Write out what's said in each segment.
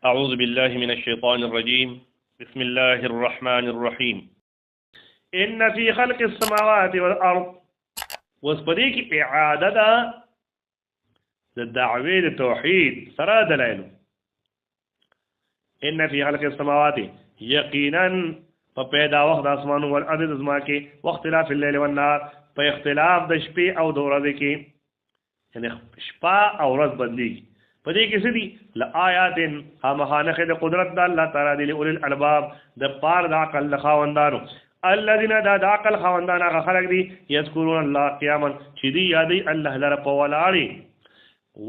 أعوذ بالله من الشيطان الرجيم بسم الله الرحمن الرحيم إن في خلق السماوات والأرض وسبديك إعادة الدعوة التوحيد سرى دلائل إن في خلق السماوات يقينا فبيدا وقت أسمان والأرض ازماكي واختلاف الليل والنهار فاختلاف دشبي أو دورذكي يعني شپا او رز بدلیږي په دې کې څه دي لآیات خامخانه د قدرت د الله تعالی دی اول الالباب د پار د عقل خاوندانو الذين دا عقل خاوندان هغه خلق دي یذکرون الله قیاما چې دی یادي الله لره په ولاړي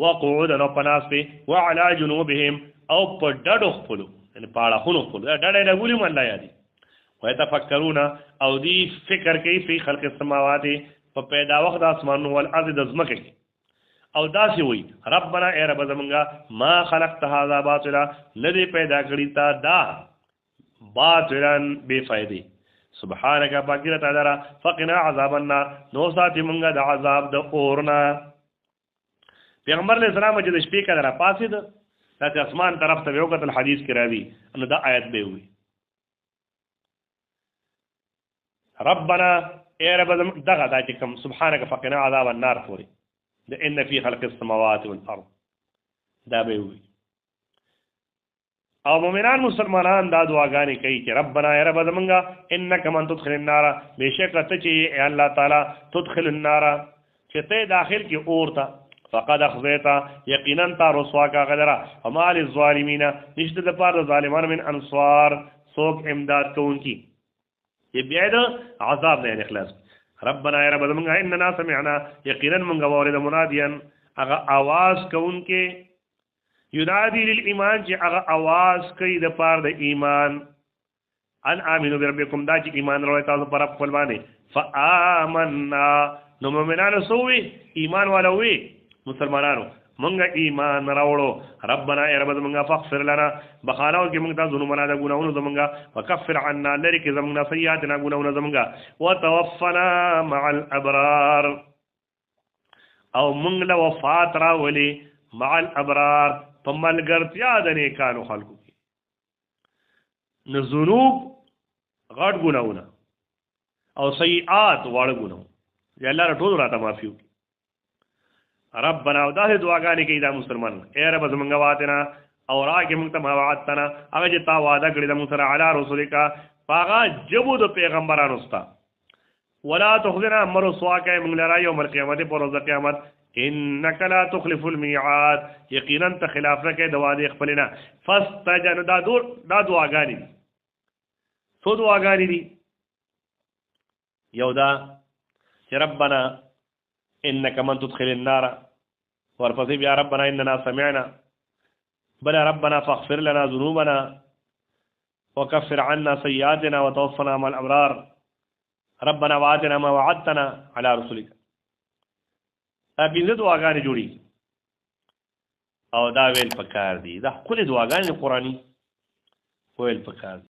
وقعودا او پناسته وعلى جنوبهم او په ډډو خپلو یعنی پاړه خونو خپلو ډډه نه ګولې الله یادي ويتفکرون او دی فکر کوي په خلق السماوات په پیدا وخت د اسمانو او الارض د زمکه او داسې وي ربنا اے رب زمونږه ما خلقت هذا باطلا ندی پیدا کړی تا دا باطلا بے فائدې سبحانك باقیرت ادرا فقنا عذاب النار نو ساتي مونږه د عذاب د اورنا پیغمبر علیہ السلام چې د شپې کړه پاسید د اسمان طرف ته یو قتل حدیث کې راځي نو دا آیت به وي ربنا اے رب دغه دا چې کوم سبحانك فقنا عذاب النار پوری ان في خلق السماوات والارض دا به وي او مؤمنان مسلمانان دا دعاګانې کوي چې ربنا یا رب زمونږه انک من تدخل النار بشک ته چې الله تعالی تدخل النار چې ته داخل کې اورتا فقد اخذیتا یقینا تا رسوا کا غدرا وما للظالمین نشته د پاره ظالمان من انصار سوق امداد کوونکی یہ بیا د عذاب نه اخلاص ربنا یا رب زمونږه اننا سمعنا یقینا مونږ اورید منادیا هغه आवाज کوونکې ینادي للایمان چې هغه आवाज کوي د پاره د ایمان ان امنو بربکم دا چې ایمان وروړی تاسو پر خپل باندې فآمنا نو مومنانو سووي ایمان والوي مسلمانانو مونږه ایمان راوړو ربنا یا رب زمونږه فاغفر لنا بخانو کې مونږ ته ظلمونه د ګناونو زمونږه وکفر عنا لری کې زمونږه سیئاتنا ګناونو زمونږه وتوفنا مع الابرار او مونږ له وفات راولي مع الابرار په ملګرتیا د نیکانو خلکو کې نو ذنوب غټ ګناونه او سیئات واړه ګناونه یا الله ټول راته معافي وکړي ربنا او داسې دعاګانې کوي دا مسلمان اے رب زمونږه واتنا او راکې مونږ ته ما وعدتنا هغه چې تا وعده کړې د مونږ سره علی رسولک هغه جبو د پیغمبرانو ستا ولا تخزنا امر رسواک مونږ لرا یوم القیامت پر ورځ قیامت انک لا تخلف الميعاد یقینا ته خلاف نه کوي د وعده خپلنا فاستجن دا دعاګانې څو دعاګانې دي یو دا چې ربنا انك من تدخل النار ورفضي يا ربنا اننا سمعنا بل ربنا فاغفر لنا ذنوبنا وكفر عنا سيئاتنا وتوفنا مع الابرار ربنا واتنا ما وعدتنا على رسلك ابي دعاګانې جوړي او دا ویل پکار دي دا خپل دعاګانې قرآني ویل پکار